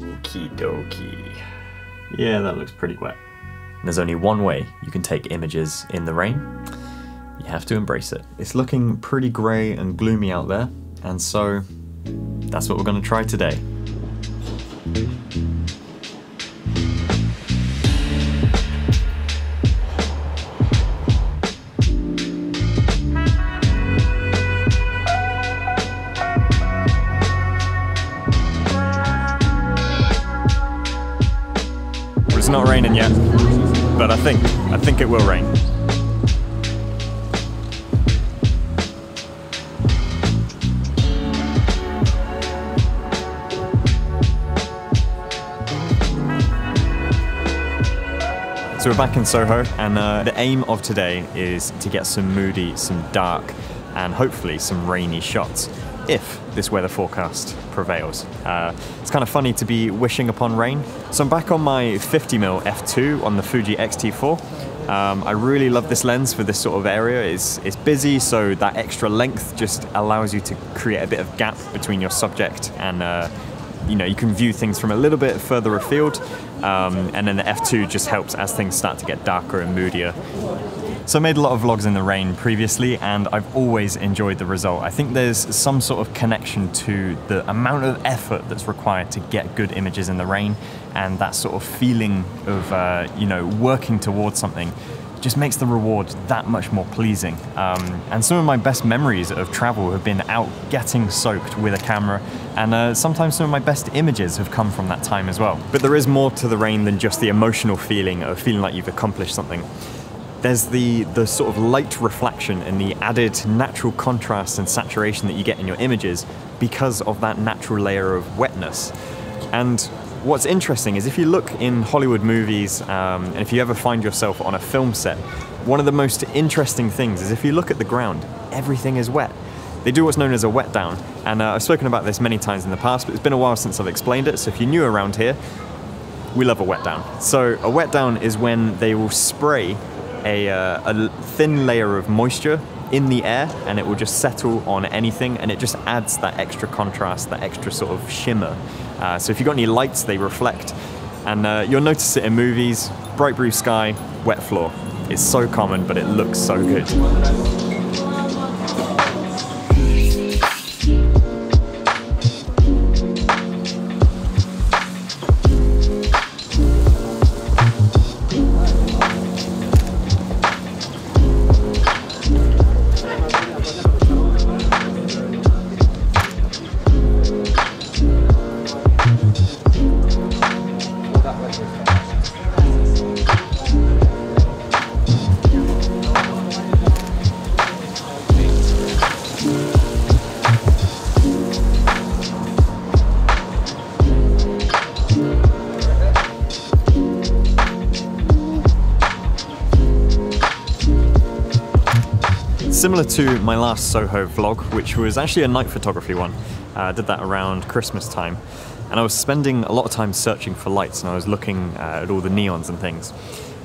Okie dokie. Yeah, that looks pretty wet. There's only one way you can take images in the rain. You have to embrace it. It's looking pretty grey and gloomy out there, and so that's what we're going to try today. It's not raining yet, but I think it will rain. So we're back in Soho, and the aim of today is to get some moody, some dark, and hopefully some rainy shots, if this weather forecast prevails. It's kind of funny to be wishing upon rain. So I'm back on my 50mm f2 on the Fuji X-T4. I really love this lens for this sort of area. It's busy, so that extra length just allows you to create a bit of gap between your subject and you know, you can view things from a little bit further afield, and then the f2 just helps as things start to get darker and moodier. So I made a lot of vlogs in the rain previously, and I've always enjoyed the result. I think there's some sort of connection to the amount of effort that's required to get good images in the rain, and that sort of feeling of you know, working towards something just makes the reward that much more pleasing. And some of my best memories of travel have been out getting soaked with a camera, and sometimes some of my best images have come from that time as well. But there is more to the rain than just the emotional feeling of feeling like you've accomplished something. There's the sort of light reflection and the added natural contrast and saturation that you get in your images because of that natural layer of wetness. And what's interesting is if you look in Hollywood movies, and if you ever find yourself on a film set, one of the most interesting things is if you look at the ground, everything is wet. They do what's known as a wet down, and I've spoken about this many times in the past, but it's been a while since I've explained it, so if you're new around here, we love a wet down. So a wet down is when they will spray a thin layer of moisture in the air, and it will just settle on anything, and it just adds that extra contrast, that extra sort of shimmer. So if you've got any lights, they reflect, and you'll notice it in movies. Bright blue sky, wet floor. It's so common, but it looks so good. Similar to my last Soho vlog, which was actually a night photography one. I did that around Christmas time, and I was spending a lot of time searching for lights, and I was looking at all the neons and things.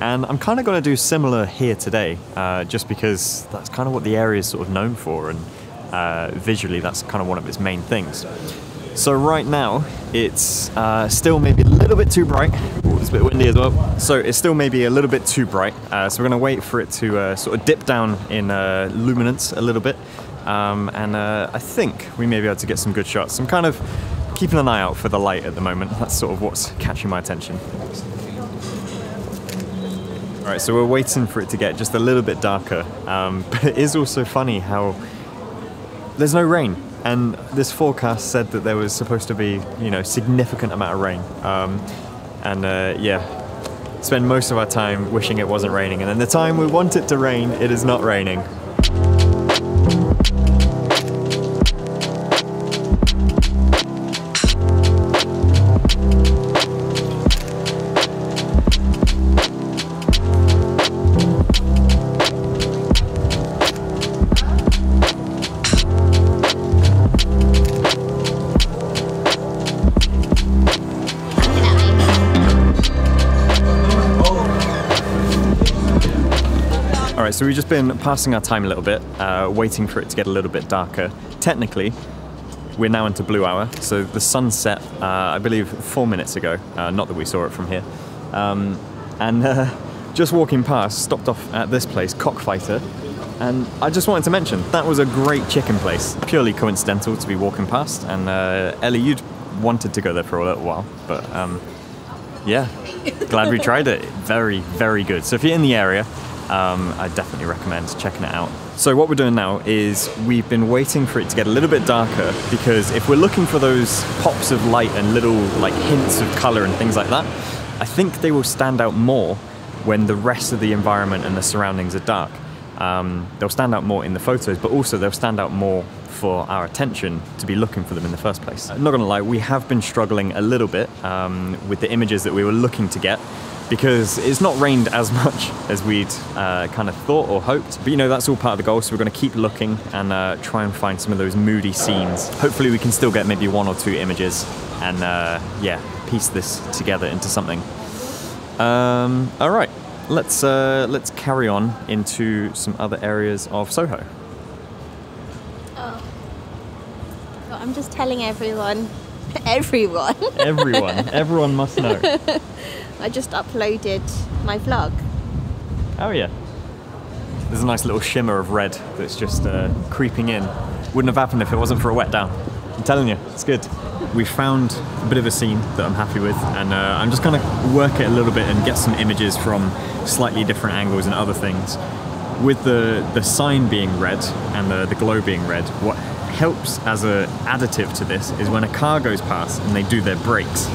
And I'm kind of going to do similar here today, just because that's kind of what the area is sort of known for, and visually that's kind of one of its main things. So right now, it's still maybe a little bit too bright. Ooh, it's a bit windy as well. So it's still maybe a little bit too bright. So we're gonna wait for it to sort of dip down in luminance a little bit. And I think we may be able to get some good shots. I'm kind of keeping an eye out for the light at the moment. That's sort of what's catching my attention. All right, so we're waiting for it to get just a little bit darker. But it is also funny how there's no rain. And this forecast said that there was supposed to be, you know, significant amount of rain. Yeah, spend most of our time wishing it wasn't raining, and then the time we want it to rain, it is not raining. Alright, so we've just been passing our time a little bit, waiting for it to get a little bit darker. Technically, we're now into blue hour. So the sun set, I believe, 4 minutes ago. Not that we saw it from here. Just walking past, stopped off at this place, Cockfighter. And I just wanted to mention, that was a great chicken place. Purely coincidental to be walking past. And Ellie, you'd wanted to go there for a little while. But yeah, glad we tried it. Very, very good. So if you're in the area, I definitely recommend checking it out. So what we're doing now is we've been waiting for it to get a little bit darker, because if we're looking for those pops of light and little like hints of color and things like that, I think they will stand out more when the rest of the environment and the surroundings are dark. They'll stand out more in the photos, but also they'll stand out more for our attention to be looking for them in the first place. Not gonna lie, we have been struggling a little bit with the images that we were looking to get, because it's not rained as much as we'd kind of thought or hoped. But you know, that's all part of the goal, so we're going to keep looking and try and find some of those moody scenes. Hopefully we can still get maybe 1 or 2 images and yeah, piece this together into something. All right, let's carry on into some other areas of Soho. Oh, well, I'm just telling everyone. Everyone must know. I just uploaded my vlog. Oh yeah. There's a nice little shimmer of red that's just creeping in. Wouldn't have happened if it wasn't for a wet down. I'm telling you, it's good. We found a bit of a scene that I'm happy with, and I'm just gonna work it a little bit and get some images from slightly different angles and other things. With the sign being red and the glow being red, what helps as an additive to this is when a car goes past and they do their brakes,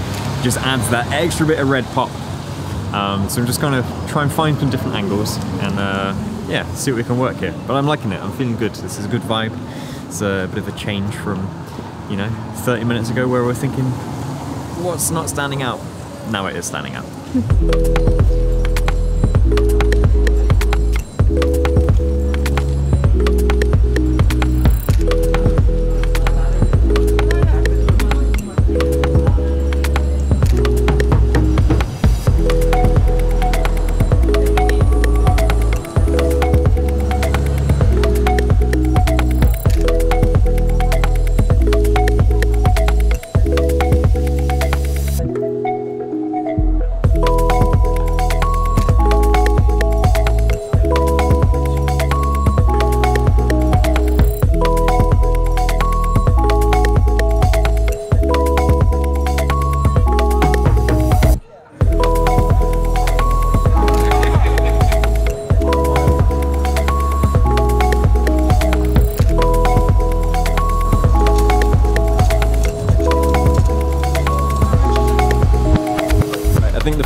just adds that extra bit of red pop. So I'm just gonna try and find some different angles and yeah, see what we can work here. But I'm liking it, I'm feeling good. This is a good vibe. It's a bit of a change from, you know, 30 minutes ago where we're thinking, what's not standing out? Now it is standing out.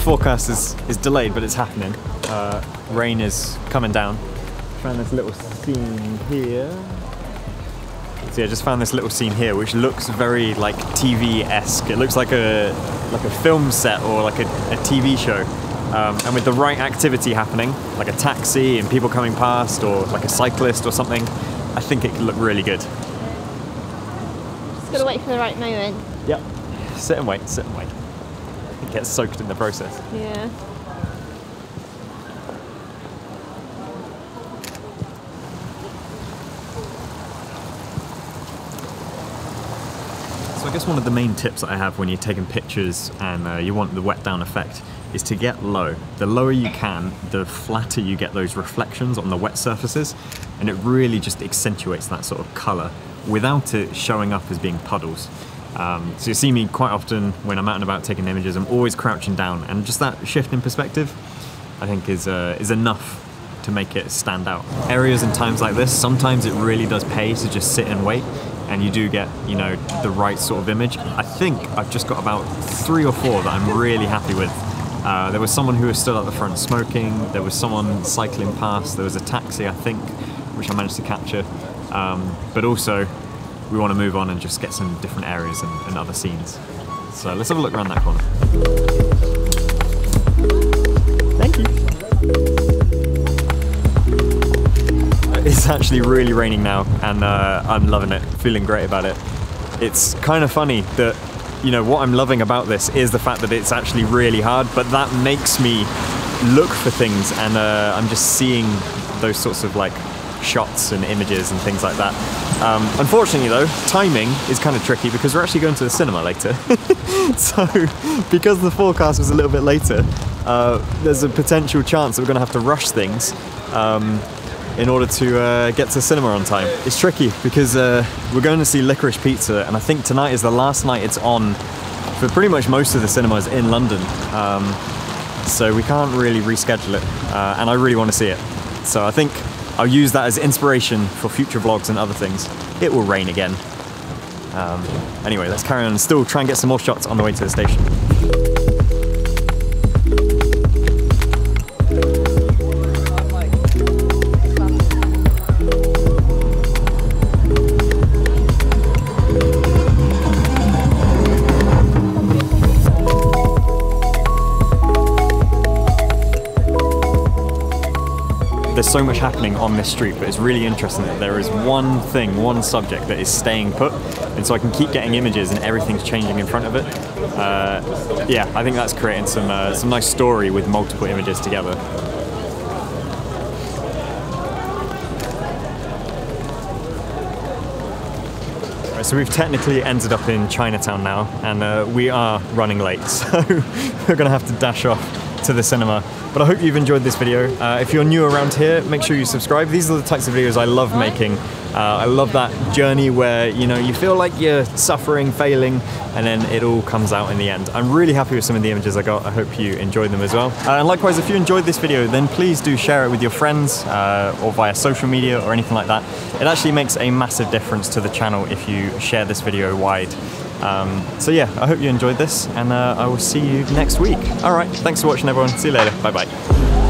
Forecast is delayed, but it's happening. Rain is coming down. Found this little scene here. So yeah, just found this little scene here, which looks very like TV-esque. It looks like a film set or like a TV show. And with the right activity happening, like a taxi and people coming past, or like a cyclist or something, I think it could look really good. Just gotta wait for the right moment. Yep. Sit and wait, sit and wait. It gets soaked in the process. Yeah. So I guess one of the main tips that I have when you're taking pictures and you want the wet down effect is to get low. The lower you can, the flatter you get those reflections on the wet surfaces, and it really just accentuates that sort of colour without it showing up as being puddles. So you see me quite often when I'm out and about taking images, I'm always crouching down, and just that shift in perspective I think is enough to make it stand out. Areas and times like this, sometimes it really does pay to just sit and wait, and you do get, you know, the right sort of image. I think I've just got about 3 or 4 that I'm really happy with. There was someone who was still at the front smoking, there was someone cycling past, there was a taxi I think, which I managed to capture, but also we want to move on and just get some different areas and other scenes. So let's have a look around that corner. Thank you. It's actually really raining now, and I'm loving it, feeling great about it. It's kind of funny that, you know, what I'm loving about this is the fact that it's actually really hard, but that makes me look for things, and I'm just seeing those sorts of like shots and images and things like that. Unfortunately though, timing is kind of tricky because we're actually going to the cinema later. So because the forecast was a little bit later, there's a potential chance that we're going to have to rush things in order to get to the cinema on time. It's tricky because we're going to see Licorice Pizza, and I think tonight is the last night it's on for pretty much most of the cinemas in London. So we can't really reschedule it, and I really want to see it. So I think I'll use that as inspiration for future vlogs and other things. It will rain again. Anyway, let's carry on and still try and get some more shots on the way to the station. There's so much happening on this street, but it's really interesting that there is one thing, one subject that is staying put, and so I can keep getting images and everything's changing in front of it. Yeah, I think that's creating some nice story with multiple images together. Right, so we've technically ended up in Chinatown now, and we are running late, so we're gonna have to dash off to the cinema. But I hope you've enjoyed this video. If you're new around here, make sure you subscribe. These are the types of videos I love making. I love that journey where, you know, you feel like you're suffering, failing, and then it all comes out in the end. I'm really happy with some of the images I got. I hope you enjoyed them as well. And likewise, if you enjoyed this video, then please do share it with your friends or via social media or anything like that. It actually makes a massive difference to the channel if you share this video wide. So yeah, I hope you enjoyed this, and I will see you next week. Alright, thanks for watching everyone. See you later. Bye bye.